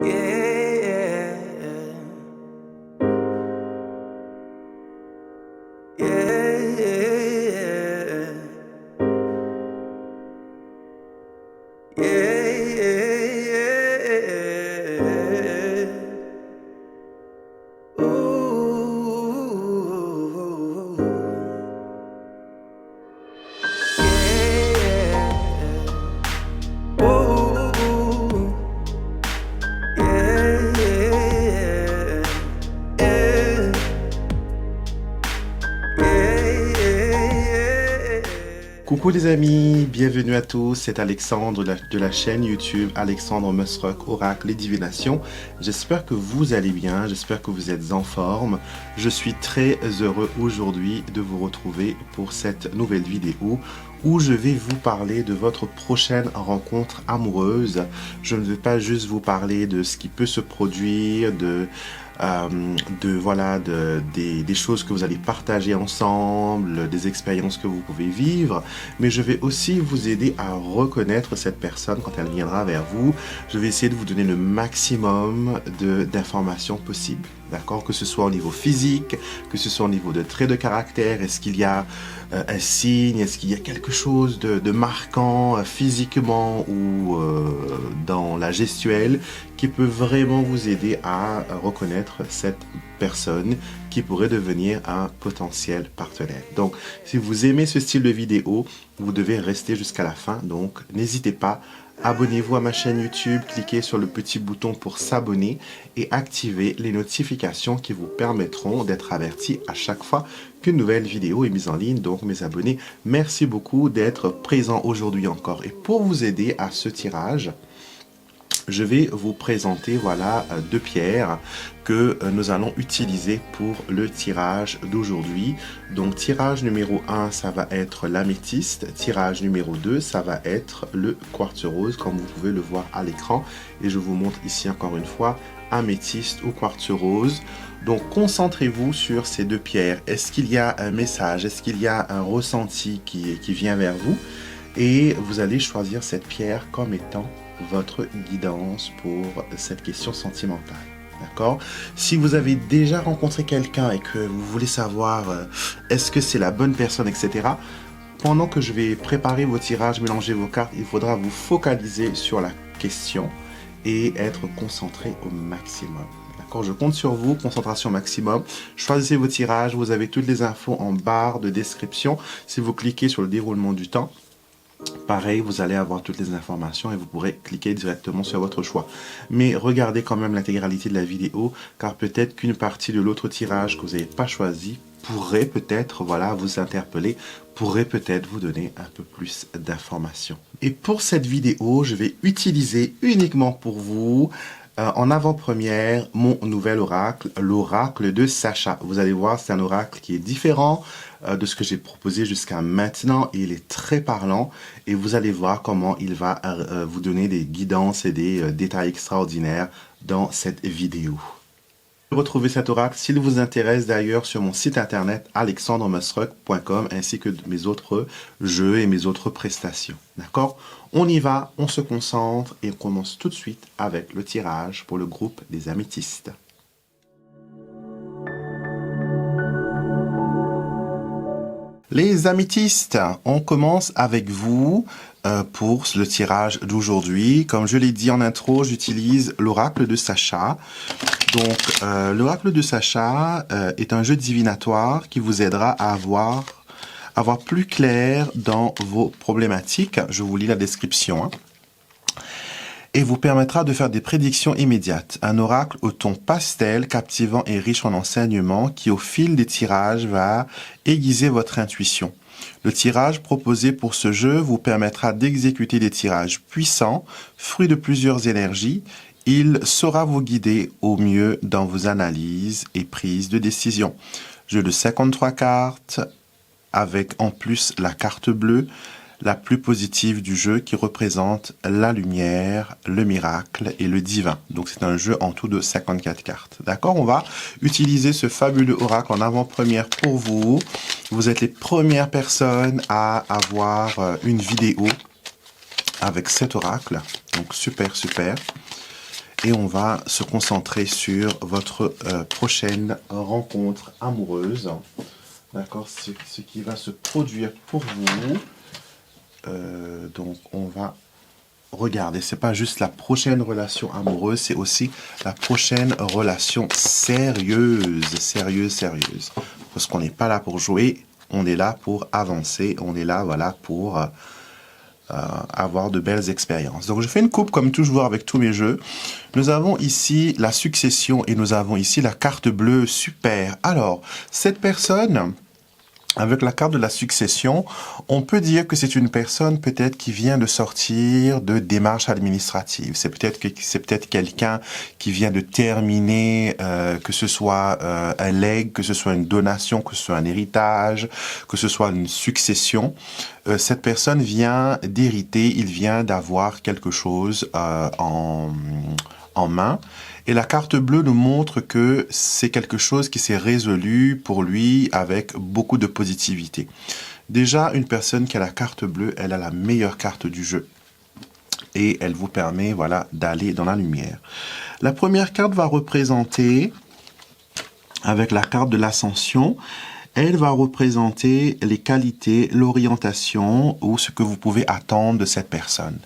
Yeah, yeah, yeah, yeah. Ooh, yeah. Ooh, yeah, yeah, yeah. Coucou les amis, bienvenue à tous, c'est Alexandre de la chaîne YouTube Alexandre Musrock Oracle et Divination. J'espère que vous allez bien, j'espère que vous êtes en forme. Je suis très heureux aujourd'hui de vous retrouver pour cette nouvelle vidéo où je vais vous parler de votre prochaine rencontre amoureuse. Je ne vais pas juste vous parler de ce qui peut se produire, des choses que vous allez partager ensemble, des expériences que vous pouvez vivre, mais je vais aussi vous aider à reconnaître cette personne quand elle viendra vers vous. Je vais essayer de vous donner le maximum d'informations possibles, d'accord? Que ce soit au niveau physique, que ce soit au niveau de traits de caractère, est-ce qu'il y a un signe, est-ce qu'il y a quelque chose de marquant physiquement ou dans la gestuelle qui peut vraiment vous aider à reconnaître cette personne qui pourrait devenir un potentiel partenaire. Donc, si vous aimez ce style de vidéo, vous devez rester jusqu'à la fin. Donc, n'hésitez pas, abonnez-vous à ma chaîne YouTube, cliquez sur le petit bouton pour s'abonner et activez les notifications qui vous permettront d'être avertis à chaque fois qu'une nouvelle vidéo est mise en ligne. Donc, mes abonnés, merci beaucoup d'être présents aujourd'hui encore. Et pour vous aider à ce tirage, je vais vous présenter deux pierres que nous allons utiliser pour le tirage d'aujourd'hui. Donc tirage numéro 1, ça va être l'améthyste. Tirage numéro 2, ça va être le quartz rose, comme vous pouvez le voir à l'écran. Et je vous montre ici encore une fois, améthyste ou quartz rose. Donc concentrez-vous sur ces deux pierres. Est-ce qu'il y a un message? Est-ce qu'il y a un ressenti qui vient vers vous? Et vous allez choisir cette pierre comme étant votre guidance pour cette question sentimentale. D'accord? Si vous avez déjà rencontré quelqu'un et que vous voulez savoir est-ce que c'est la bonne personne, etc., pendant que je vais préparer vos tirages, mélanger vos cartes, il faudra vous focaliser sur la question et être concentré au maximum. D'accord? Je compte sur vous, concentration maximum. Choisissez vos tirages, vous avez toutes les infos en barre de description. Si vous cliquez sur le déroulement du temps, pareil, vous allez avoir toutes les informations et vous pourrez cliquer directement sur votre choix. Mais regardez quand même l'intégralité de la vidéo, car peut-être qu'une partie de l'autre tirage que vous n'avez pas choisi pourrait peut-être vous interpeller, pourrait peut-être vous donner un peu plus d'informations. Et pour cette vidéo, je vais utiliser uniquement pour vous en avant-première, mon nouvel oracle, l'oracle de Sacha. Vous allez voir, c'est un oracle qui est différent de ce que j'ai proposé jusqu'à maintenant. Et il est très parlant et vous allez voir comment il va vous donner des guidances et des détails extraordinaires dans cette vidéo. Retrouvez cet oracle s'il vous intéresse d'ailleurs sur mon site internet alexandremusrock.com ainsi que mes autres jeux et mes autres prestations. D'accord? On y va, on se concentre et on commence tout de suite avec le tirage pour le groupe des améthystes. Les améthystes, on commence avec vous pour le tirage d'aujourd'hui. Comme je l'ai dit en intro, j'utilise l'oracle de Sacha. Donc, l'oracle de Sacha est un jeu divinatoire qui vous aidera à avoir plus clair dans vos problématiques. Je vous lis la description. Et vous permettra de faire des prédictions immédiates. Un oracle au ton pastel, captivant et riche en enseignements qui, au fil des tirages, va aiguiser votre intuition. Le tirage proposé pour ce jeu vous permettra d'exécuter des tirages puissants, fruits de plusieurs énergies. Il saura vous guider au mieux dans vos analyses et prises de décision. Jeu de 53 cartes, avec en plus la carte bleue, la plus positive du jeu qui représente la lumière, le miracle et le divin. Donc c'est un jeu en tout de 54 cartes. D'accord? On va utiliser ce fabuleux oracle en avant-première pour vous. Vous êtes les premières personnes à avoir une vidéo avec cet oracle. Donc super, super. et on va se concentrer sur votre prochaine rencontre amoureuse. D'accord, ce qui va se produire pour vous. Donc on va regarder, c'est pas juste la prochaine relation amoureuse, c'est aussi la prochaine relation sérieuse. Parce qu'on n'est pas là pour jouer, on est là pour avancer, on est là, voilà, pour avoir de belles expériences. Donc je fais une coupe comme toujours avec tous mes jeux. Nous avons ici la succession et nous avons ici la carte bleue. Super. Alors, cette personne, avec la carte de la succession, on peut dire que c'est une personne peut-être qui vient de sortir de démarches administratives. C'est peut-être quelqu'un qui vient de terminer, que ce soit un legs, que ce soit une donation, que ce soit un héritage, que ce soit une succession. Cette personne vient d'hériter, il vient d'avoir quelque chose en main. Et la carte bleue nous montre que c'est quelque chose qui s'est résolu pour lui avec beaucoup de positivité. Déjà, une personne qui a la carte bleue, elle a la meilleure carte du jeu. Et elle vous permet, voilà, d'aller dans la lumière. La première carte va représenter, avec la carte de l'ascension, elle va représenter les qualités, l'orientation ou ce que vous pouvez attendre de cette personne.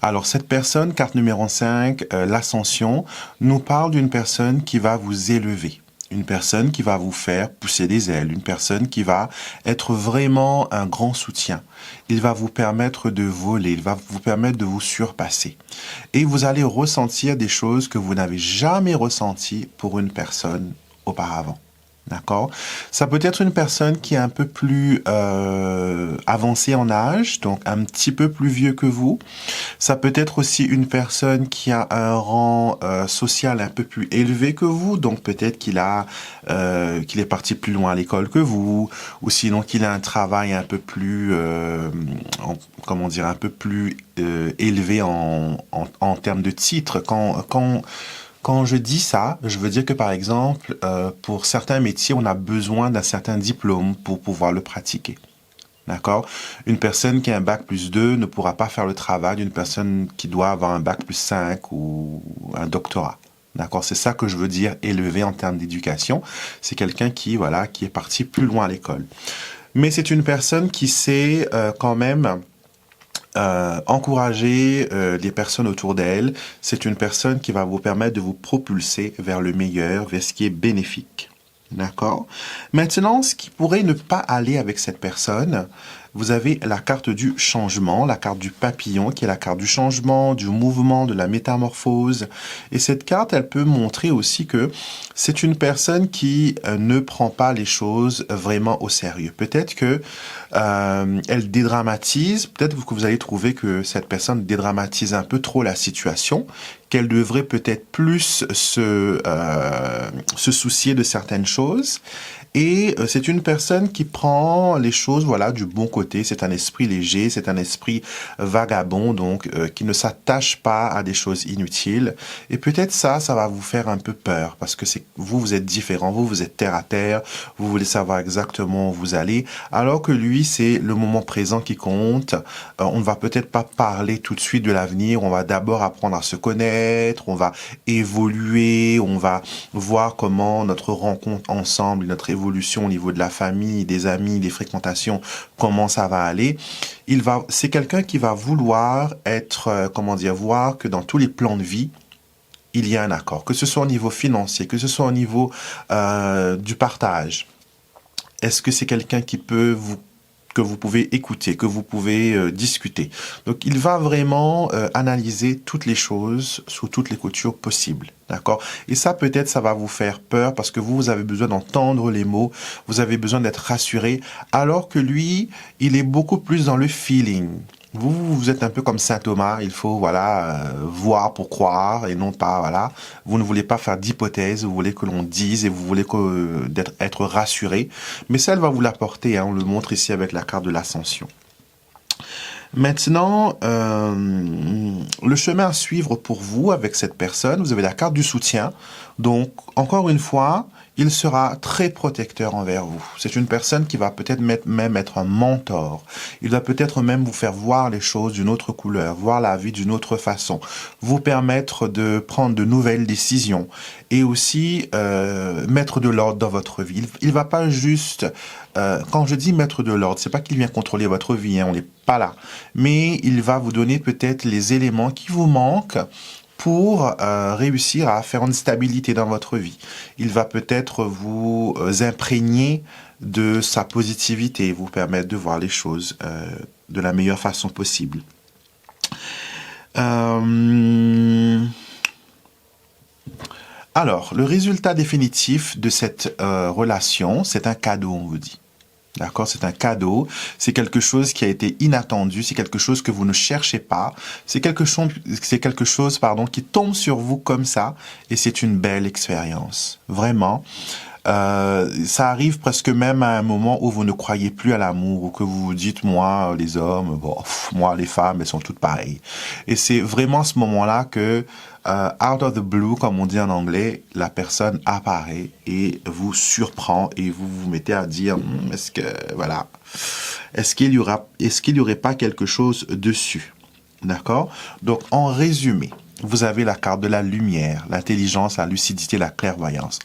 Alors, cette personne, carte numéro 5, l'ascension, nous parle d'une personne qui va vous élever. Une personne qui va vous faire pousser des ailes. Une personne qui va être vraiment un grand soutien. Il va vous permettre de voler. Il va vous permettre de vous surpasser. Et vous allez ressentir des choses que vous n'avez jamais ressenties pour une personne auparavant. D'accord? Ça peut être une personne qui est un peu plus avancée en âge, donc un petit peu plus vieux que vous. Ça peut être aussi une personne qui a un rang social un peu plus élevé que vous, donc peut-être qu'il est parti plus loin à l'école que vous, ou sinon qu'il a un travail un peu plus, un peu plus élevé en termes de titre. Quand je dis ça, je veux dire que par exemple, pour certains métiers, on a besoin d'un certain diplôme pour pouvoir le pratiquer. D'accord? Une personne qui a un bac plus 2 ne pourra pas faire le travail d'une personne qui doit avoir un bac plus 5 ou un doctorat. D'accord? C'est ça que je veux dire élevé en termes d'éducation. C'est quelqu'un qui est parti plus loin à l'école. Mais c'est une personne qui sait quand même encourager les personnes autour d'elle. C'est une personne qui va vous permettre de vous propulser vers le meilleur, vers ce qui est bénéfique. D'accord? Maintenant, ce qui pourrait ne pas aller avec cette personne, vous avez la carte du changement, la carte du papillon, qui est la carte du changement, du mouvement, de la métamorphose. Et cette carte, elle peut montrer aussi que c'est une personne qui ne prend pas les choses vraiment au sérieux. Peut-être que elle dédramatise, peut-être que vous allez trouver que cette personne dédramatise un peu trop la situation, qu'elle devrait peut-être plus se soucier de certaines choses. Et c'est une personne qui prend les choses, du bon côté. C'est un esprit léger, c'est un esprit vagabond, donc qui ne s'attache pas à des choses inutiles. Et peut-être ça va vous faire un peu peur, parce que vous êtes différent, vous êtes terre à terre, vous voulez savoir exactement où vous allez, alors que lui, c'est le moment présent qui compte. On ne va peut-être pas parler tout de suite de l'avenir, on va d'abord apprendre à se connaître, on va évoluer, on va voir comment notre rencontre ensemble, notre évolution au niveau de la famille, des amis, des fréquentations, comment ça va aller. C'est quelqu'un qui va vouloir être, voir que dans tous les plans de vie, il y a un accord, que ce soit au niveau financier, que ce soit au niveau du partage. Est-ce que c'est quelqu'un que vous pouvez écouter, que vous pouvez discuter. Donc, il va vraiment analyser toutes les choses sous toutes les coutures possibles. D'accord? Et ça, peut-être, ça va vous faire peur parce que vous avez besoin d'entendre les mots, vous avez besoin d'être rassuré, alors que lui, il est beaucoup plus dans le feeling. Vous êtes un peu comme saint Thomas, il faut voir pour croire et non pas vous ne voulez pas faire d'hypothèses, vous voulez que l'on dise et vous voulez être rassuré. Mais ça, elle va vous l'apporter, on le montre ici avec la carte de l'ascension. Maintenant, le chemin à suivre pour vous avec cette personne, vous avez la carte du soutien. Donc, encore une fois, il sera très protecteur envers vous. C'est une personne qui va peut-être même être un mentor. Il va peut-être même vous faire voir les choses d'une autre couleur, voir la vie d'une autre façon, vous permettre de prendre de nouvelles décisions et aussi mettre de l'ordre dans votre vie. Il va pas juste, quand je dis mettre de l'ordre, c'est pas qu'il vient contrôler votre vie, hein, on n'est pas là, mais il va vous donner peut-être les éléments qui vous manquent pour réussir à faire une stabilité dans votre vie. Il va peut-être vous imprégner de sa positivité, vous permettre de voir les choses de la meilleure façon possible. Alors, le résultat définitif de cette relation, c'est un cadeau, on vous dit. D'accord, c'est un cadeau, c'est quelque chose qui a été inattendu, c'est quelque chose que vous ne cherchez pas, c'est quelque chose, pardon, qui tombe sur vous comme ça, et c'est une belle expérience, vraiment. Ça arrive presque même à un moment où vous ne croyez plus à l'amour, ou que vous vous dites, moi, les hommes, bon, moi, les femmes, elles sont toutes pareilles. Et c'est vraiment à ce moment-là que, out of the blue, comme on dit en anglais, la personne apparaît et vous surprend et vous vous mettez à dire, est-ce qu'il y aurait pas quelque chose dessus? D'accord? Donc, en résumé, vous avez la carte de la lumière, l'intelligence, la lucidité, la clairvoyance.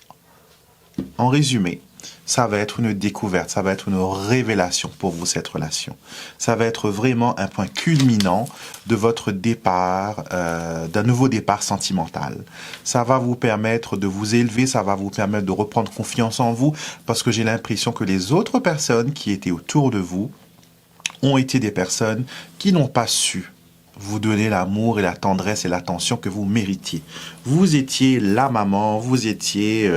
En résumé, ça va être une découverte, ça va être une révélation pour vous, cette relation. Ça va être vraiment un point culminant de votre départ, d'un nouveau départ sentimental. Ça va vous permettre de vous élever, ça va vous permettre de reprendre confiance en vous, parce que j'ai l'impression que les autres personnes qui étaient autour de vous ont été des personnes qui n'ont pas su vous donner l'amour et la tendresse et l'attention que vous méritiez. Vous étiez la maman, vous étiez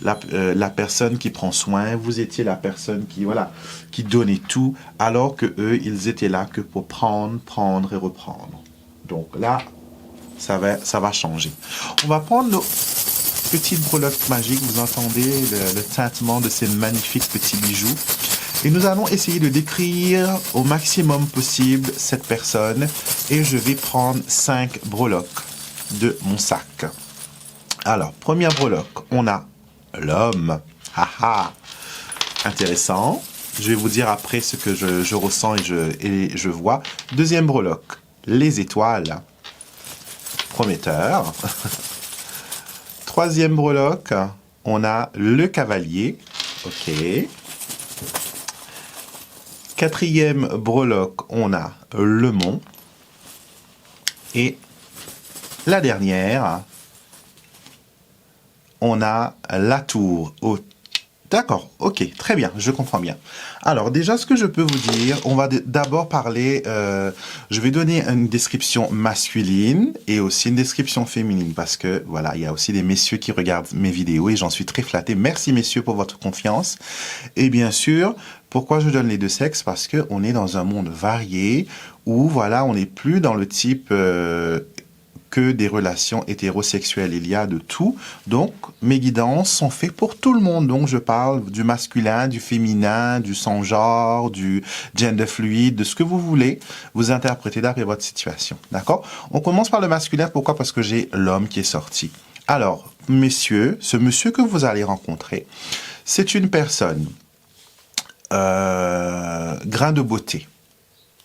la personne qui prend soin, vous étiez la personne qui donnait tout, alors que eux, ils étaient là que pour prendre et reprendre. Donc là, ça va changer. On va prendre nos petites breloques magiques. Vous entendez le tintement de ces magnifiques petits bijoux. Et nous allons essayer de décrire au maximum possible cette personne. Et je vais prendre 5 breloques de mon sac. Alors, première breloque, on a l'homme. Haha, intéressant. Je vais vous dire après ce que je ressens et je vois. Deuxième breloque, les étoiles. Prometteur. Troisième breloque, on a le cavalier. Ok. Quatrième breloque, on a le mont. Et la dernière, on a la tour. Oh, d'accord, ok, très bien, je comprends bien. Alors déjà, ce que je peux vous dire, on va d'abord parler, je vais donner une description masculine et aussi une description féminine, parce que voilà, il y a aussi des messieurs qui regardent mes vidéos et j'en suis très flatté. Merci messieurs pour votre confiance. Et bien sûr, pourquoi je donne les deux sexes? Parce que on est dans un monde varié où voilà, on n'est plus dans le type que des relations hétérosexuelles. Il y a de tout. Donc, mes guidances sont faites pour tout le monde. Donc, je parle du masculin, du féminin, du sans-genre, du gender fluide, de ce que vous voulez. Vous interprétez d'après votre situation. D'accord? On commence par le masculin. Pourquoi? Parce que j'ai l'homme qui est sorti. Alors, messieurs, ce monsieur que vous allez rencontrer, c'est une personne grain de beauté.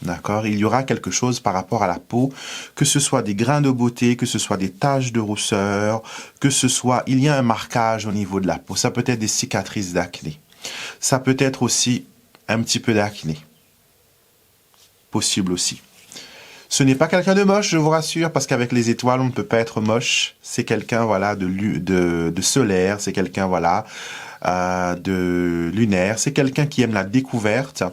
D'accord? Il y aura quelque chose par rapport à la peau, que ce soit des grains de beauté, que ce soit des taches de rousseur, que ce soit, il y a un marquage au niveau de la peau. Ça peut être des cicatrices d'acné. Ça peut être aussi un petit peu d'acné. Possible aussi. Ce n'est pas quelqu'un de moche, je vous rassure, parce qu'avec les étoiles, on ne peut pas être moche. C'est quelqu'un, voilà, de solaire, c'est quelqu'un, voilà, de lunaire. C'est quelqu'un qui aime la découverte.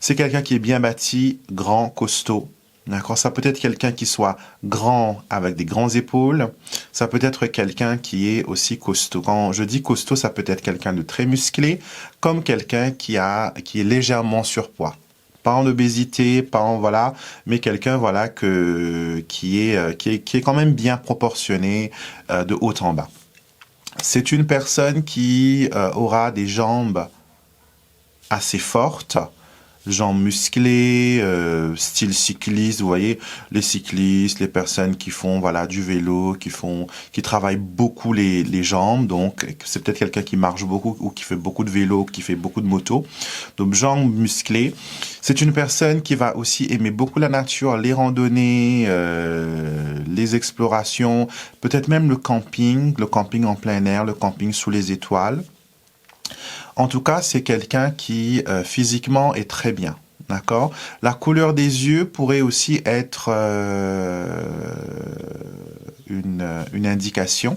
C'est quelqu'un qui est bien bâti, grand, costaud. D'accord? Ça peut être quelqu'un qui soit grand avec des grandes épaules. Ça peut être quelqu'un qui est aussi costaud. Quand je dis costaud, ça peut être quelqu'un de très musclé, comme quelqu'un qui est légèrement surpoids. Pas en obésité, pas en voilà, mais quelqu'un voilà qui est quand même bien proportionné de haut en bas. C'est une personne qui aura des jambes assez fortes, jambes musclées, style cycliste, vous voyez, les cyclistes, les personnes qui font voilà du vélo, qui travaillent beaucoup les jambes, donc c'est peut-être quelqu'un qui marche beaucoup ou qui fait beaucoup de vélo, qui fait beaucoup de moto. Donc jambes musclées. C'est une personne qui va aussi aimer beaucoup la nature, les randonnées, les explorations, peut-être même le camping en plein air, le camping sous les étoiles. En tout cas, c'est quelqu'un qui physiquement est très bien. D'accord? La couleur des yeux pourrait aussi être une indication.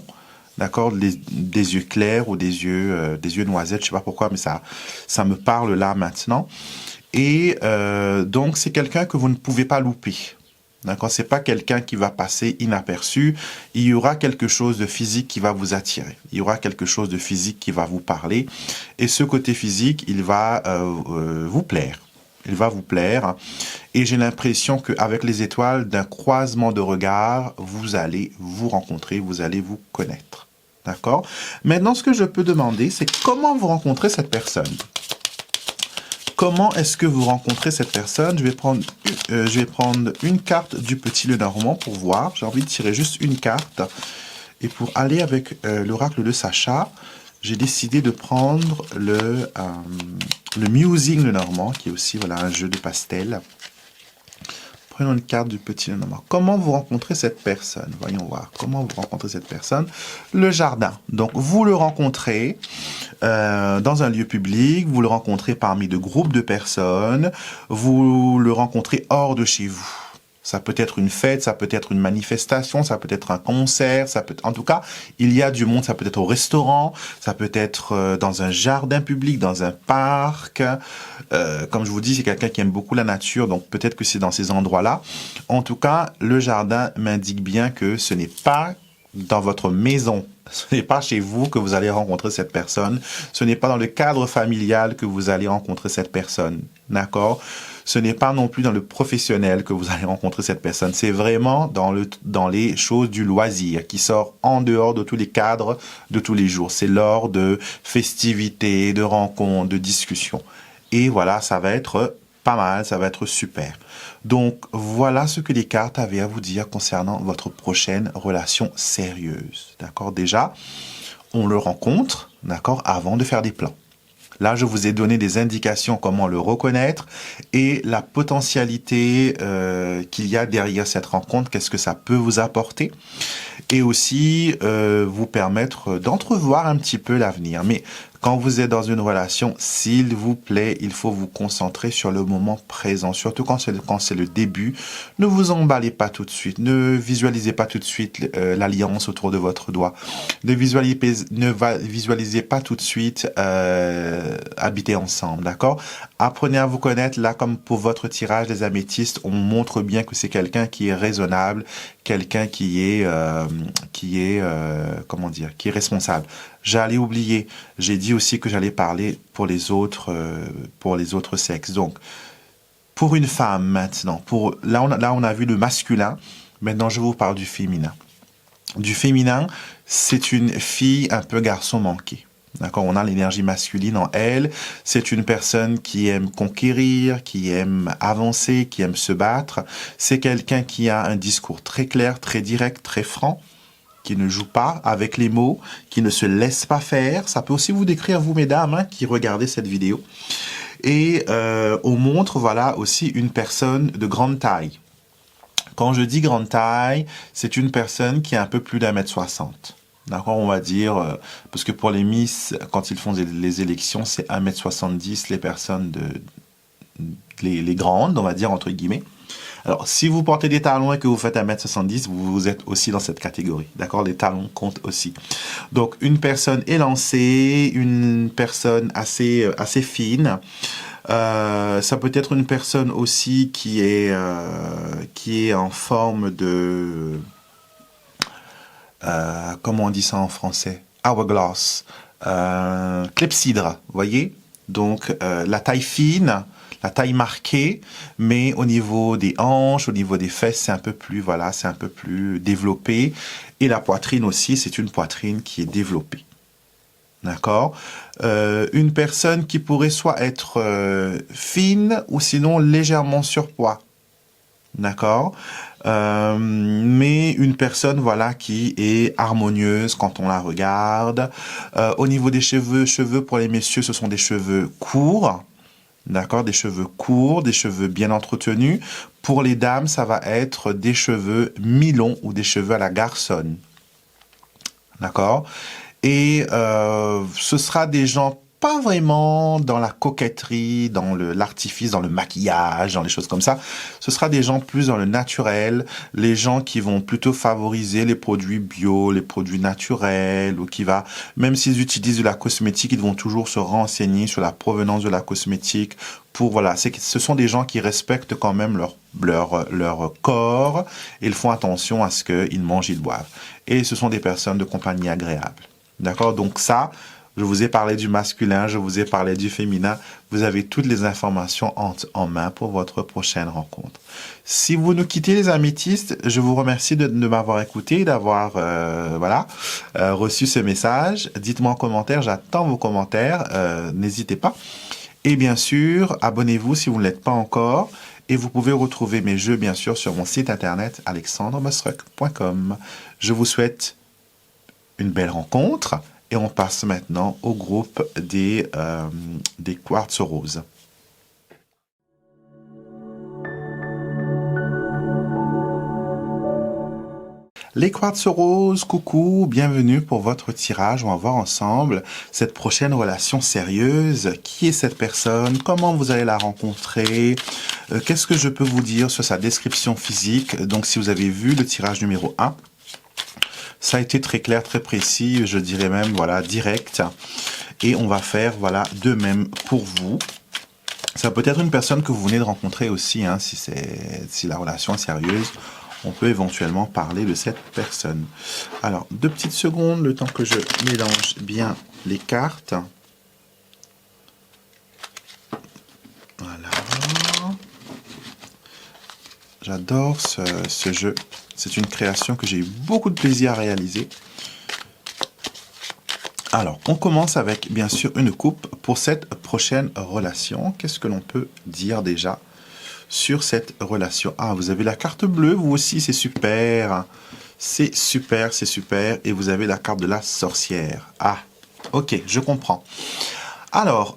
D'accord? Des yeux clairs ou des yeux noisettes. Je sais pas pourquoi, mais ça me parle là maintenant. Et donc, c'est quelqu'un que vous ne pouvez pas louper. D'accord, c'est pas quelqu'un qui va passer inaperçu. Il y aura quelque chose de physique qui va vous attirer. Il y aura quelque chose de physique qui va vous parler. Et ce côté physique, il va vous plaire. Il va vous plaire. Et j'ai l'impression qu'avec les étoiles, d'un croisement de regards, vous allez vous rencontrer, vous allez vous connaître. D'accord? Maintenant, ce que je peux demander, c'est comment vous rencontrez cette personne. Comment est-ce que vous rencontrez cette personne? Je vais prendre une carte du Petit Lenormand pour voir. J'ai envie de tirer juste une carte. Et pour aller avec l'oracle de Sacha, j'ai décidé de prendre le Musing Lenormand, qui est aussi voilà, un jeu de pastel. Prenons une carte du Petit Lenormand. Comment vous rencontrez cette personne? Voyons voir. Comment vous rencontrez cette personne? Le jardin. Donc, vous le rencontrez dans un lieu public, vous le rencontrez parmi de groupes de personnes, vous le rencontrez hors de chez vous. Ça peut être une fête, ça peut être une manifestation, ça peut être un concert, ça peut en tout cas, il y a du monde, ça peut être au restaurant, ça peut être dans un jardin public, dans un parc. Comme je vous dis, c'est quelqu'un qui aime beaucoup la nature, donc peut-être que c'est dans ces endroits-là. En tout cas, le jardin m'indique bien que ce n'est pas dans votre maison, ce n'est pas chez vous que vous allez rencontrer cette personne, ce n'est pas dans le cadre familial que vous allez rencontrer cette personne, d'accord? Ce n'est pas non plus dans le professionnel que vous allez rencontrer cette personne, c'est vraiment dans les choses du loisir, qui sort en dehors de tous les cadres de tous les jours. C'est lors de festivités, de rencontres, de discussions. Et voilà, ça va être pas mal, ça va être super. Donc, voilà ce que les cartes avaient à vous dire concernant votre prochaine relation sérieuse. D'accord? Déjà, on le rencontre, d'accord, avant de faire des plans. Là, je vous ai donné des indications comment le reconnaître et la potentialité qu'il y a derrière cette rencontre, qu'est-ce que ça peut vous apporter et aussi vous permettre d'entrevoir un petit peu l'avenir. Mais quand vous êtes dans une relation, s'il vous plaît, il faut vous concentrer sur le moment présent, surtout quand c'est le début. Ne vous emballez pas tout de suite, ne visualisez pas tout de suite l'alliance autour de votre doigt. Ne visualisez pas tout de suite habiter ensemble, d'accord? Apprenez à vous connaître. Là, comme pour votre tirage des améthystes, on montre bien que c'est quelqu'un qui est raisonnable, quelqu'un qui est responsable. J'allais oublier, j'ai dit aussi que j'allais parler pour les autres sexes. Donc, pour une femme maintenant, là on a vu le masculin, maintenant je vous parle du féminin. Du féminin, c'est une fille un peu garçon manqué. D'accord, on a l'énergie masculine en elle. C'est une personne qui aime conquérir, qui aime avancer, qui aime se battre. C'est quelqu'un qui a un discours très clair, très direct, très franc, qui ne joue pas avec les mots, qui ne se laisse pas faire. Ça peut aussi vous décrire, vous mesdames, hein, qui regardez cette vidéo. Et on montre, voilà, aussi une personne de grande taille. Quand je dis grande taille, c'est une personne qui a un peu plus d'1m60. D'accord, on va dire, parce que pour les Miss, quand ils font les élections, c'est 1m70, les personnes les grandes, on va dire, entre guillemets. Alors, si vous portez des talons et que vous faites 1m70, vous êtes aussi dans cette catégorie. D'accord? Les talons comptent aussi. Donc, une personne élancée, une personne assez fine. Ça peut être une personne aussi qui est en forme de... comment on dit ça en français? Hourglass. Clepsydre, vous voyez? Donc, la taille fine, la taille marquée, mais au niveau des hanches, au niveau des fesses, c'est un peu plus, voilà, c'est un peu plus développé. Et la poitrine aussi, c'est une poitrine qui est développée. D'accord? Une personne qui pourrait soit être fine ou sinon légèrement surpoids. D'accord? Mais une personne, voilà, qui est harmonieuse quand on la regarde. Au niveau des cheveux pour les messieurs, ce sont des cheveux courts. D'accord? Des cheveux courts, des cheveux bien entretenus. Pour les dames, ça va être des cheveux mi-longs ou des cheveux à la garçonne. D'accord? Et ce sera des gens pas vraiment dans la coquetterie, dans l'artifice, dans le maquillage, dans les choses comme ça. Ce sera des gens plus dans le naturel, les gens qui vont plutôt favoriser les produits bio, les produits naturels, ou qui va, même s'ils utilisent de la cosmétique, ils vont toujours se renseigner sur la provenance de la cosmétique. Pour voilà, ce sont des gens qui respectent quand même leur corps. Ils font attention à ce qu'ils mangent, ils boivent. Et ce sont des personnes de compagnie agréable. D'accord? Donc ça, je vous ai parlé du masculin, je vous ai parlé du féminin. Vous avez toutes les informations en main pour votre prochaine rencontre. Si vous nous quittez les améthystes, je vous remercie de m'avoir écouté, d'avoir reçu ce message. Dites-moi en commentaire, j'attends vos commentaires. N'hésitez pas. Et bien sûr, abonnez-vous si vous ne l'êtes pas encore. Et vous pouvez retrouver mes jeux, bien sûr, sur mon site internet alexandremasruck.com. Je vous souhaite une belle rencontre et on passe maintenant au groupe des quartz roses. Les quartz roses, coucou, bienvenue pour votre tirage. On va voir ensemble cette prochaine relation sérieuse. Qui est cette personne? Comment vous allez la rencontrer? Qu'est-ce que je peux vous dire sur sa description physique? Donc si vous avez vu le tirage numéro 1, ça a été très clair, très précis, je dirais même, voilà, direct. Et on va faire, voilà, de même pour vous. Ça peut être une personne que vous venez de rencontrer aussi, hein, si la relation est sérieuse. On peut éventuellement parler de cette personne. Alors, 2 petites secondes, le temps que je mélange bien les cartes. Voilà. J'adore ce jeu. C'est une création que j'ai eu beaucoup de plaisir à réaliser. Alors, on commence avec, bien sûr, une coupe pour cette prochaine relation. Qu'est-ce que l'on peut dire déjà sur cette relation? Ah, vous avez la carte bleue, vous aussi, c'est super. C'est super, c'est super. Et vous avez la carte de la sorcière. Ah, ok, je comprends. Alors,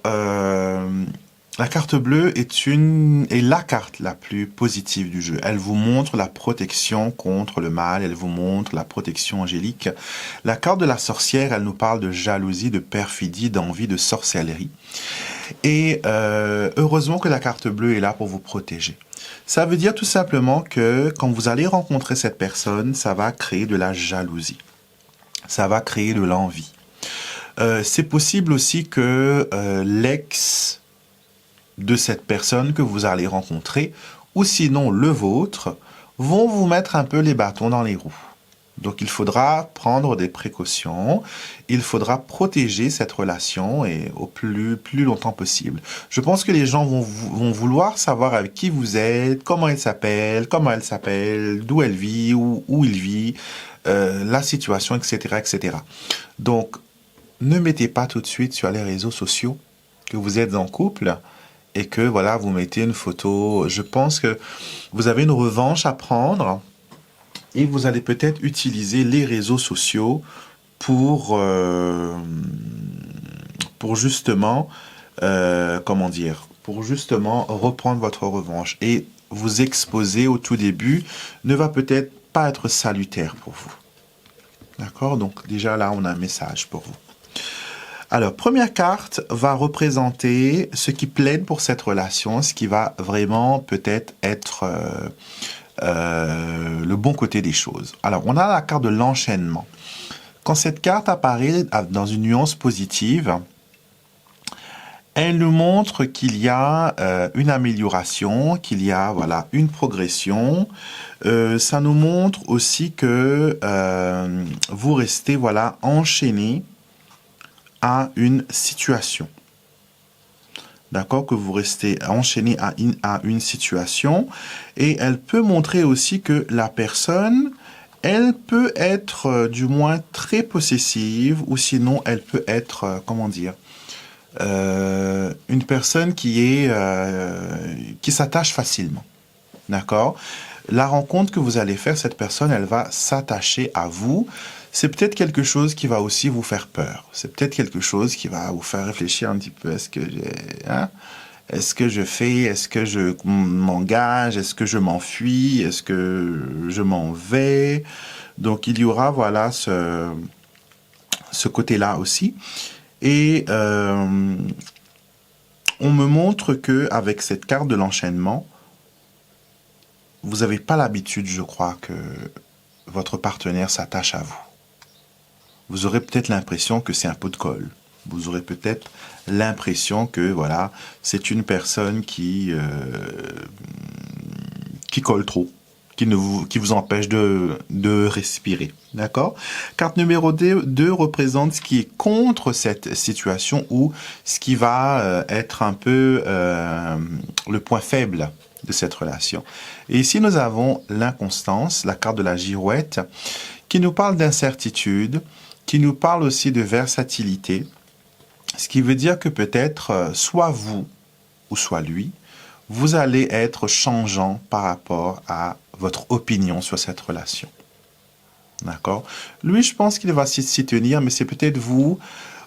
la carte bleue est la carte la plus positive du jeu. Elle vous montre la protection contre le mal, elle vous montre la protection angélique. La carte de la sorcière, elle nous parle de jalousie, de perfidie, d'envie, de sorcellerie. Et heureusement que la carte bleue est là pour vous protéger. Ça veut dire tout simplement que quand vous allez rencontrer cette personne, ça va créer de la jalousie. Ça va créer de l'envie. C'est possible aussi que l'ex de cette personne que vous allez rencontrer, ou sinon le vôtre, vont vous mettre un peu les bâtons dans les roues. Donc il faudra prendre des précautions, il faudra protéger cette relation et au plus longtemps possible. Je pense que les gens vont vouloir savoir avec qui vous êtes, comment elle s'appelle, d'où elle vit, où il vit, la situation, etc., etc. Donc, ne mettez pas tout de suite sur les réseaux sociaux que vous êtes en couple et que voilà, vous mettez une photo. Je pense que vous avez une revanche à prendre et vous allez peut-être utiliser les réseaux sociaux pour justement, pour justement reprendre votre revanche. Et vous exposer au tout début ne va peut-être pas être salutaire pour vous. D'accord? Donc déjà là, on a un message pour vous. Alors, première carte va représenter ce qui plaide pour cette relation, ce qui va vraiment peut-être être le bon côté des choses. Alors, on a la carte de l'enchaînement. Quand cette carte apparaît dans une nuance positive, elle nous montre qu'il y a une amélioration, qu'il y a voilà, une progression. Ça nous montre aussi que vous restez voilà, enchaîné à une situation. D'accord? Que vous restez enchaîné à une situation. Et elle peut montrer aussi que la personne Elle peut être du moins très possessive ou sinon elle peut être, comment dire, une personne qui s'attache facilement. D'accord? La rencontre que vous allez faire, cette personne, elle va s'attacher à vous. C'est peut-être quelque chose qui va aussi vous faire peur. C'est peut-être quelque chose qui va vous faire réfléchir un petit peu. Est-ce que je fais? Est-ce que je m'engage? Est-ce que je m'enfuis? Est-ce que je m'en vais? Donc, il y aura, voilà, ce côté-là aussi. Et on me montre que avec cette carte de l'enchaînement, vous n'avez pas l'habitude, je crois, que votre partenaire s'attache à vous. Vous aurez peut-être l'impression que c'est un pot de colle. Vous aurez peut-être l'impression que, voilà, c'est une personne qui colle trop, qui vous empêche de respirer. D'accord? Carte numéro 2 représente ce qui est contre cette situation ou ce qui va être un peu le point faible de cette relation. Et ici, nous avons l'inconstance, la carte de la girouette, qui nous parle d'incertitude, qui nous parle aussi de versatilité, ce qui veut dire que peut-être, soit vous ou soit lui, vous allez être changeant par rapport à votre opinion sur cette relation. D'accord? Lui, je pense qu'il va s'y tenir, mais c'est peut-être vous.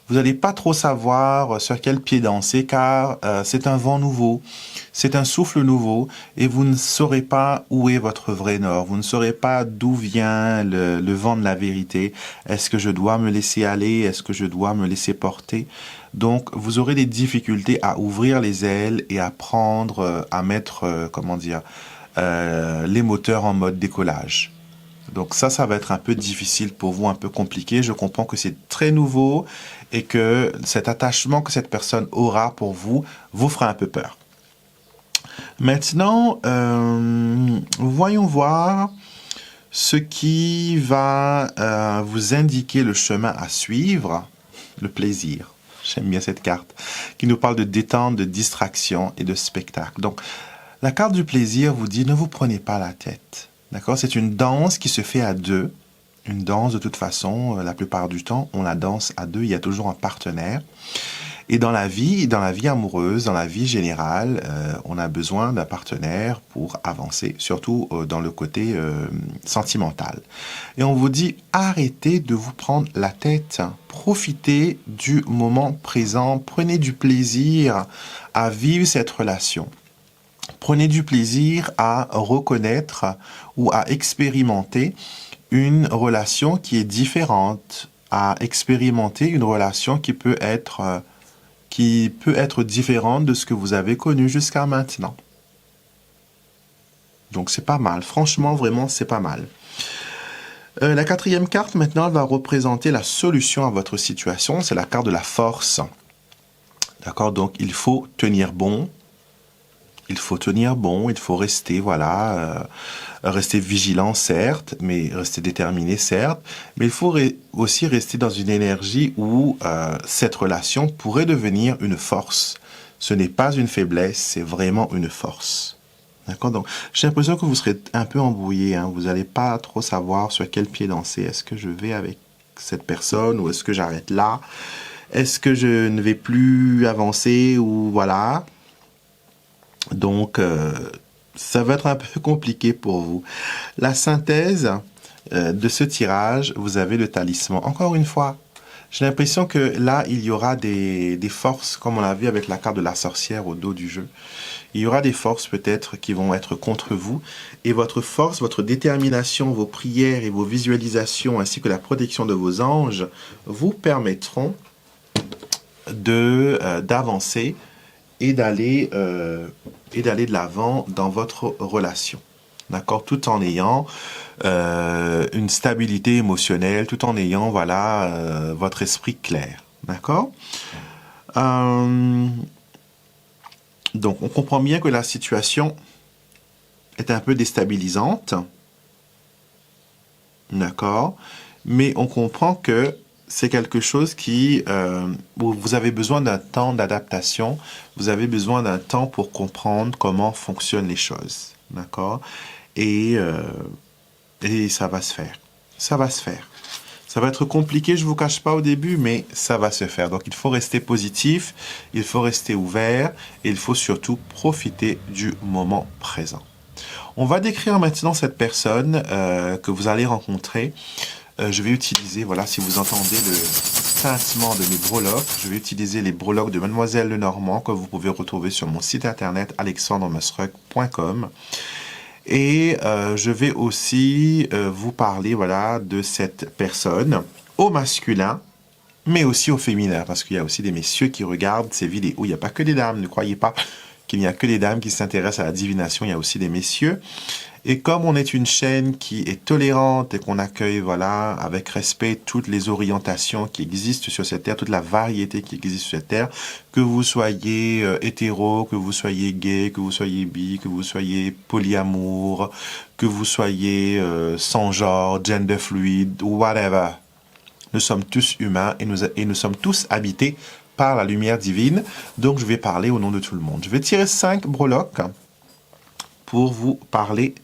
Vous n'allez pas trop savoir sur quel pied danser, car c'est un vent nouveau, c'est un souffle nouveau, et vous ne saurez pas où est votre vrai nord. Vous ne saurez pas d'où vient le vent de la vérité. Est-ce que je dois me laisser aller? Est-ce que je dois me laisser porter? Donc, vous aurez des difficultés à ouvrir les ailes et à prendre, à mettre, comment dire, les moteurs en mode décollage. Donc ça va être un peu difficile pour vous, un peu compliqué. Je comprends que c'est très nouveau et que cet attachement que cette personne aura pour vous fera un peu peur. Maintenant, voyons voir ce qui va vous indiquer le chemin à suivre, le plaisir. J'aime bien cette carte, qui nous parle de détente, de distraction et de spectacle. Donc, la carte du plaisir vous dit, ne vous prenez pas la tête. D'accord? C'est une danse qui se fait à deux. Une danse, de toute façon, la plupart du temps, on la danse à deux. Il y a toujours un partenaire. Et dans la vie amoureuse, dans la vie générale, on a besoin d'un partenaire pour avancer, surtout dans le côté sentimental. Et on vous dit, arrêtez de vous prendre la tête. Profitez du moment présent. Prenez du plaisir à vivre cette relation. Prenez du plaisir à reconnaître ou à expérimenter une relation qui est différente, à expérimenter une relation qui peut être différente de ce que vous avez connu jusqu'à maintenant. Donc c'est pas mal, franchement, vraiment, c'est pas mal. La quatrième carte, maintenant, elle va représenter la solution à votre situation. C'est la carte de la force. D'accord? Donc, il faut tenir bon. Il faut tenir bon, il faut rester, voilà, rester vigilant, certes, mais rester déterminé, certes. Mais il faut aussi rester dans une énergie où cette relation pourrait devenir une force. Ce n'est pas une faiblesse, c'est vraiment une force. D'accord? Donc, j'ai l'impression que vous serez un peu embrouillé, hein. Vous n'allez pas trop savoir sur quel pied danser. Est-ce que je vais avec cette personne ou est-ce que j'arrête là? Est-ce que je ne vais plus avancer ou voilà? Donc, ça va être un peu compliqué pour vous. La synthèse de ce tirage, vous avez le talisman. Encore une fois, j'ai l'impression que là, il y aura des forces, comme on l'a vu avec la carte de la sorcière au dos du jeu. Il y aura des forces peut-être qui vont être contre vous. Et votre force, votre détermination, vos prières et vos visualisations, ainsi que la protection de vos anges, vous permettront d'avancer et d'aller de l'avant dans votre relation. D'accord? Tout en ayant une stabilité émotionnelle, tout en ayant, voilà, votre esprit clair. D'accord? Donc, on comprend bien que la situation est un peu déstabilisante. D'accord? Mais on comprend que c'est quelque chose où vous avez besoin d'un temps d'adaptation, vous avez besoin d'un temps pour comprendre comment fonctionnent les choses, d'accord? Et ça va se faire, ça va se faire. Ça va être compliqué, je ne vous cache pas au début, mais ça va se faire. Donc, il faut rester positif, il faut rester ouvert et il faut surtout profiter du moment présent. On va décrire maintenant cette personne que vous allez rencontrer. Je vais utiliser, voilà, si vous entendez le tintement de mes breloques, je vais utiliser les breloques de Mademoiselle Lenormand que vous pouvez retrouver sur mon site internet alexandremasruck.com. Et je vais aussi vous parler, voilà, de cette personne au masculin, mais aussi au féminin, parce qu'il y a aussi des messieurs qui regardent ces vidéos. Il n'y a pas que des dames, ne croyez pas qu'il n'y a que des dames qui s'intéressent à la divination, il y a aussi des messieurs. Et comme on est une chaîne qui est tolérante et qu'on accueille, voilà, avec respect toutes les orientations qui existent sur cette terre, toute la variété qui existe sur cette terre, que vous soyez hétéro, que vous soyez gay, que vous soyez bi, que vous soyez polyamour, que vous soyez sans genre, gender fluide, whatever. Nous sommes tous humains et nous sommes tous habités par la lumière divine. Donc, je vais parler au nom de tout le monde. Je vais tirer 5 breloques pour vous parler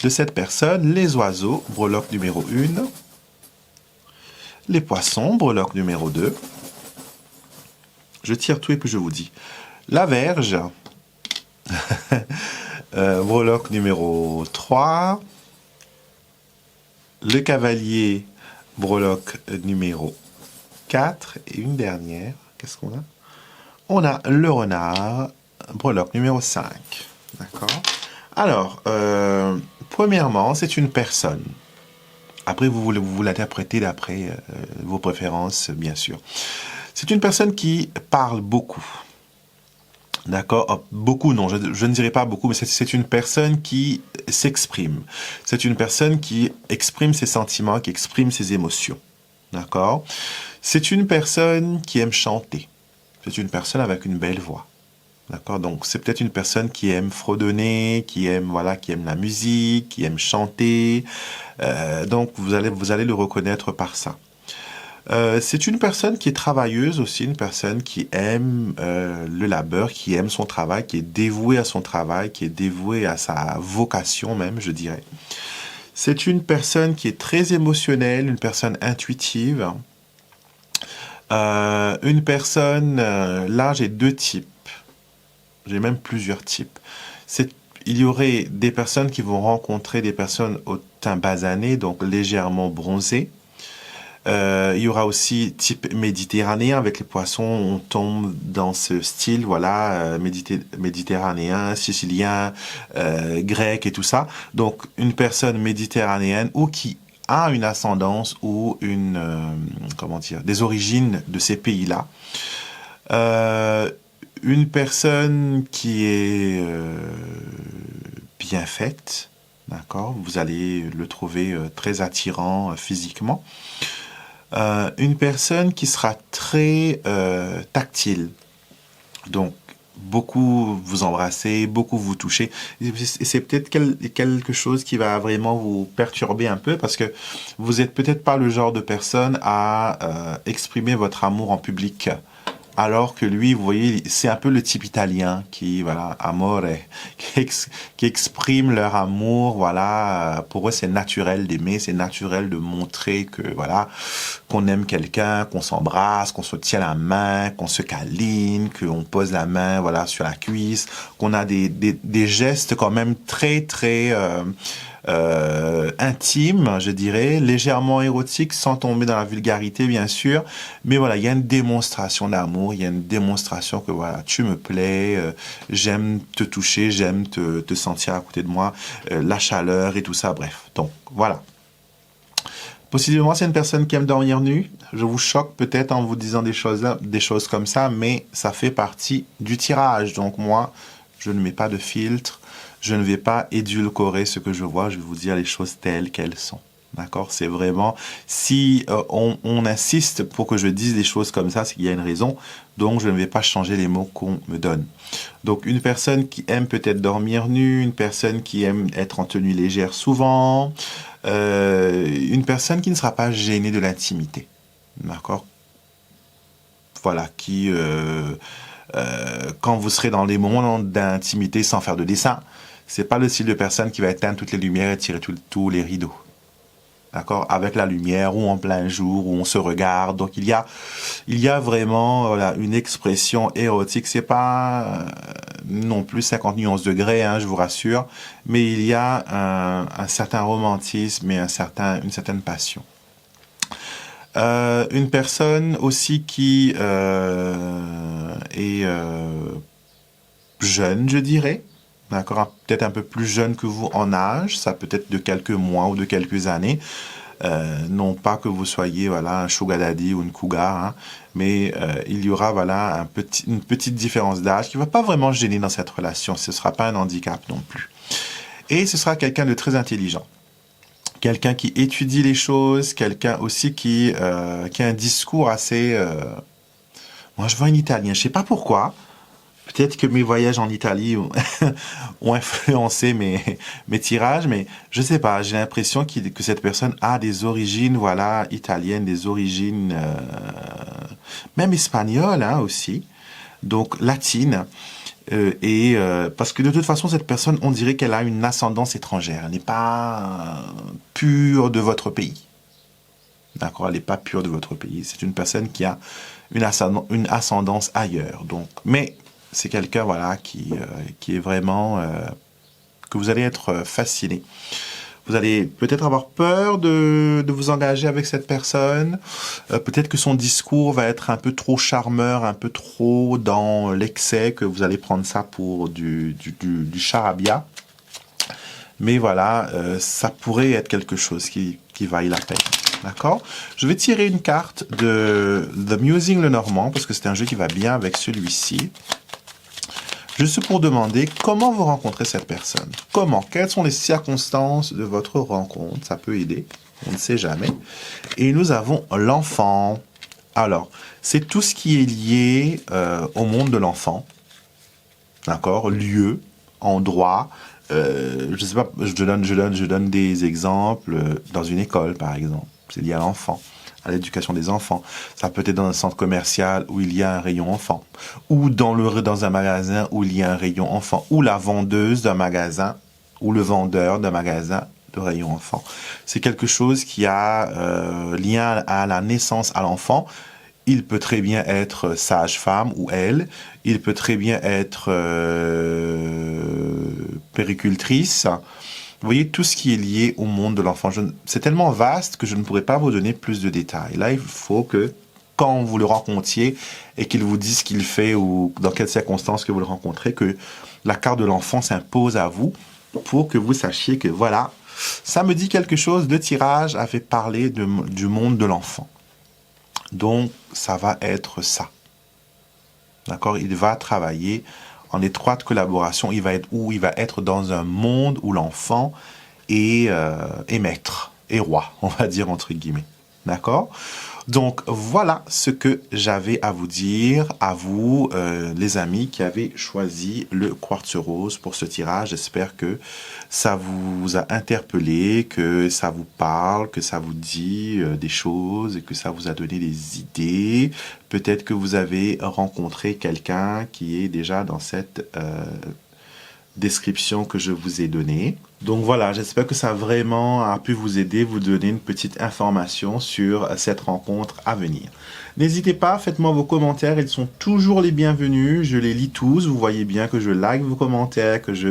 de cette personne. Les oiseaux, breloque numéro 1. Les poissons, breloque numéro 2. Je tire tout et puis je vous dis. La Vierge, breloque numéro 3. Le Cavalier, breloque numéro 4. Et une dernière, qu'est-ce qu'on a? On a le Renard, breloque numéro 5. D'accord? Alors, premièrement, c'est une personne. Après, vous l'interprétez d'après vos préférences, bien sûr. C'est une personne qui parle beaucoup. D'accord? Oh, beaucoup, non, je ne dirais pas beaucoup, mais c'est une personne qui s'exprime. C'est une personne qui exprime ses sentiments, qui exprime ses émotions. D'accord? C'est une personne qui aime chanter. C'est une personne avec une belle voix. D'accord? Donc, c'est peut-être une personne qui aime fredonner, qui aime, voilà, qui aime la musique, qui aime chanter. Donc, vous allez le reconnaître par ça. C'est une personne qui est travailleuse aussi, une personne qui aime le labeur, qui aime son travail, qui est dévouée à son travail, qui est dévouée à sa vocation même, je dirais. C'est une personne qui est très émotionnelle, une personne intuitive. Une personne, là j'ai 2 types. J'ai même plusieurs types. Il y aurait des personnes qui vont rencontrer des personnes au teint basané, donc légèrement bronzées. Il y aura aussi type méditerranéen, avec les poissons, on tombe dans ce style, voilà, méditerranéen, sicilien, grec et tout ça. Donc, une personne méditerranéenne ou qui a une ascendance ou des origines de ces pays-là. Une personne qui est bien faite, d'accord? Vous allez le trouver très attirant physiquement. Une personne qui sera très tactile. Donc, beaucoup vous embrasser, beaucoup vous toucher. Et c'est peut-être quelque chose qui va vraiment vous perturber un peu parce que vous n'êtes peut-être pas le genre de personne à exprimer votre amour en public. Alors que lui, vous voyez, c'est un peu le type italien qui, voilà, amore, qui exprime leur amour, voilà. Pour eux, c'est naturel d'aimer, c'est naturel de montrer que, voilà, qu'on aime quelqu'un, qu'on s'embrasse, qu'on se tient la main, qu'on se câline, qu'on pose la main, voilà, sur la cuisse, qu'on a des gestes quand même très, très, intime, je dirais, légèrement érotique, sans tomber dans la vulgarité, bien sûr. Mais voilà, il y a une démonstration d'amour, il y a une démonstration que voilà, tu me plais, j'aime te toucher, j'aime te sentir à côté de moi, la chaleur et tout ça, bref. Donc, voilà. Possiblement, c'est une personne qui aime dormir nue. Je vous choque peut-être en vous disant des choses comme ça, mais ça fait partie du tirage. Donc, moi, je ne mets pas de filtre. Je ne vais pas édulcorer ce que je vois, je vais vous dire les choses telles qu'elles sont. D'accord? C'est vraiment, si on insiste pour que je dise des choses comme ça, c'est qu'il y a une raison. Donc, je ne vais pas changer les mots qu'on me donne. Donc, une personne qui aime peut-être dormir nue, une personne qui aime être en tenue légère souvent, une personne qui ne sera pas gênée de l'intimité. D'accord? Voilà, qui, quand vous serez dans des moments d'intimité sans faire de dessin, c'est pas le style de personne qui va éteindre toutes les lumières et tirer tous les rideaux. d'accord, avec la lumière ou en plein jour où on se regarde. Donc il y a vraiment voilà, une expression érotique. C'est pas non plus 50 nuances degrés, hein, je vous rassure, mais il y a un certain romantisme et une certaine passion. Une personne aussi qui est jeune, je dirais. D'accord, peut-être un peu plus jeune que vous en âge, ça peut être de quelques mois ou de quelques années. Non pas que vous soyez voilà un sugar daddy ou une cougar, hein, mais il y aura voilà une petite différence d'âge qui va pas vraiment gêner dans cette relation. Ce sera pas un handicap non plus. Et ce sera quelqu'un de très intelligent, quelqu'un qui étudie les choses, quelqu'un aussi qui a un discours assez. Moi, je vois un Italien, je sais pas pourquoi. Peut-être que mes voyages en Italie ont influencé mes tirages, mais je sais pas, j'ai l'impression que cette personne a des origines, voilà, italiennes, des origines même espagnoles, hein, aussi, donc latines. Parce que de toute façon, cette personne, on dirait qu'elle a une ascendance étrangère. Elle n'est pas pure de votre pays. D'accord, elle n'est pas pure de votre pays. C'est une personne qui a une ascendance ailleurs. Donc, mais c'est quelqu'un voilà qui est vraiment que vous allez être fasciné. Vous allez peut-être avoir peur de vous engager avec cette personne. Peut-être que son discours va être un peu trop charmeur, un peu trop dans l'excès, que vous allez prendre ça pour du charabia. Mais voilà, ça pourrait être quelque chose qui vaille la peine. D'accord? Je vais tirer une carte de The Musing Lenormand, parce que c'est un jeu qui va bien avec celui-ci. Juste pour demander comment vous rencontrez cette personne. Comment? Quelles sont les circonstances de votre rencontre? Ça peut aider, on ne sait jamais. Et nous avons l'enfant. Alors, c'est tout ce qui est lié au monde de l'enfant. D'accord? Lieu, endroit. Je sais pas, je donne des exemples dans une école, par exemple. C'est lié à l'enfant, à l'éducation des enfants. Ça peut être dans un centre commercial où il y a un rayon enfant, ou dans un magasin où il y a un rayon enfant, ou la vendeuse d'un magasin, ou le vendeur d'un magasin de rayon enfant. C'est quelque chose qui a lien à la naissance à l'enfant. Il peut très bien être sage-femme ou elle. Il peut très bien être péricultrice. Vous voyez, tout ce qui est lié au monde de l'enfant. C'est tellement vaste que je ne pourrais pas vous donner plus de détails. Là, il faut que, quand vous le rencontriez et qu'il vous dise ce qu'il fait ou dans quelles circonstances que vous le rencontrez, que la carte de l'enfant s'impose à vous pour que vous sachiez que, voilà, ça me dit quelque chose, le tirage a fait parler du monde de l'enfant. Donc, ça va être ça. D'accord? Il va travailler en étroite collaboration. Il va être dans un monde où l'enfant est maître, est roi, on va dire entre guillemets. D'accord? Donc, voilà ce que j'avais à vous dire, à vous, les amis qui avez choisi le quartz rose pour ce tirage. J'espère que ça vous a interpellé, que ça vous parle, que ça vous dit des choses et que ça vous a donné des idées. Peut-être que vous avez rencontré quelqu'un qui est déjà dans cette description que je vous ai donnée. Donc voilà, j'espère que ça vraiment a pu vous aider, vous donner une petite information sur cette rencontre à venir. N'hésitez pas, faites-moi vos commentaires, ils sont toujours les bienvenus, je les lis tous, vous voyez bien que je like vos commentaires, que je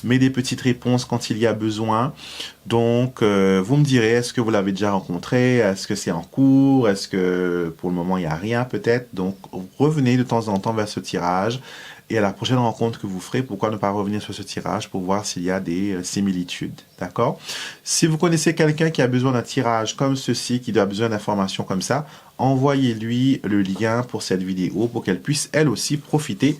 mets des petites réponses quand il y a besoin. Donc vous me direz, est-ce que vous l'avez déjà rencontré, est-ce que c'est en cours, est-ce que pour le moment il n'y a rien peut-être. Donc revenez de temps en temps vers ce tirage. Et à la prochaine rencontre que vous ferez, pourquoi ne pas revenir sur ce tirage pour voir s'il y a des similitudes, d'accord? Si vous connaissez quelqu'un qui a besoin d'un tirage comme ceci, qui a besoin d'informations comme ça, envoyez-lui le lien pour cette vidéo pour qu'elle puisse elle aussi profiter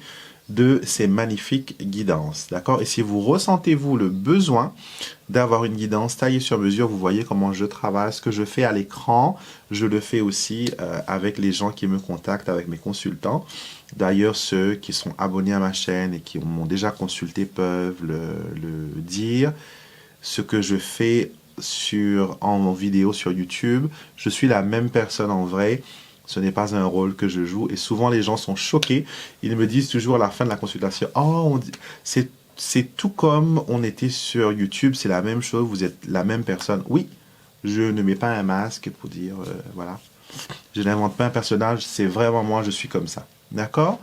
de ces magnifiques guidances, d'accord? Et si vous ressentez, vous, le besoin d'avoir une guidance taillée sur mesure, vous voyez comment je travaille, ce que je fais à l'écran, je le fais aussi avec les gens qui me contactent, avec mes consultants. D'ailleurs, ceux qui sont abonnés à ma chaîne et qui m'ont déjà consulté peuvent le dire. Ce que je fais en vidéo sur YouTube, je suis la même personne en vrai. Ce n'est pas un rôle que je joue. Et souvent, les gens sont choqués. Ils me disent toujours à la fin de la consultation, « Oh, c'est tout comme on était sur YouTube, c'est la même chose, vous êtes la même personne. » Oui, Je ne mets pas un masque pour dire, voilà. Je n'invente pas un personnage, c'est vraiment moi, je suis comme ça. D'accord?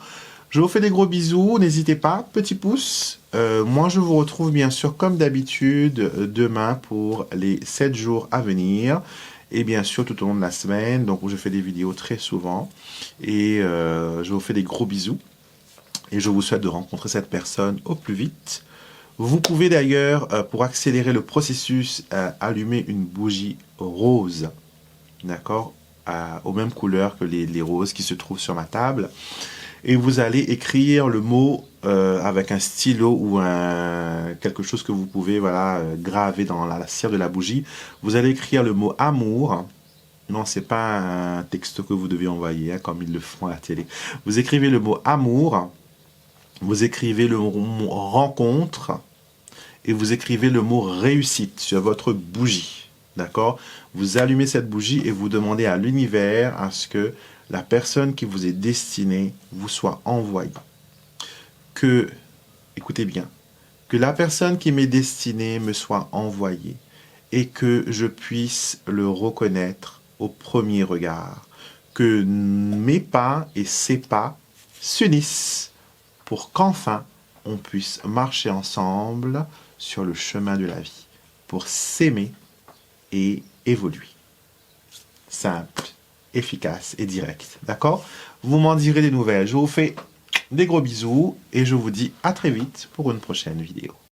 Je vous fais des gros bisous, n'hésitez pas, petit pouce. Moi, je vous retrouve bien sûr, comme d'habitude, demain pour les 7 jours à venir. Et bien sûr, tout au long de la semaine, donc où je fais des vidéos très souvent. Et je vous fais des gros bisous. Et je vous souhaite de rencontrer cette personne au plus vite. Vous pouvez d'ailleurs, pour accélérer le processus, allumer une bougie rose. D'accord? Aux mêmes couleurs que les roses qui se trouvent sur ma table. Et vous allez écrire le mot avec un stylo ou quelque chose que vous pouvez graver dans la cire de la bougie. Vous allez écrire le mot amour. Non, c'est pas un texto que vous devez envoyer, hein, comme ils le font à la télé. Vous écrivez le mot amour. Vous écrivez le mot rencontre. Et vous écrivez le mot réussite sur votre bougie. D'accord? Vous allumez cette bougie et vous demandez à l'univers à ce que la personne qui vous est destinée vous soit envoyée. Que, écoutez bien, que la personne qui m'est destinée me soit envoyée et que je puisse le reconnaître au premier regard. Que mes pas et ses pas s'unissent pour qu'enfin on puisse marcher ensemble sur le chemin de la vie, pour s'aimer et évoluer. Simple, efficace et direct. D'accord? Vous m'en direz des nouvelles. Je vous fais des gros bisous et je vous dis à très vite pour une prochaine vidéo.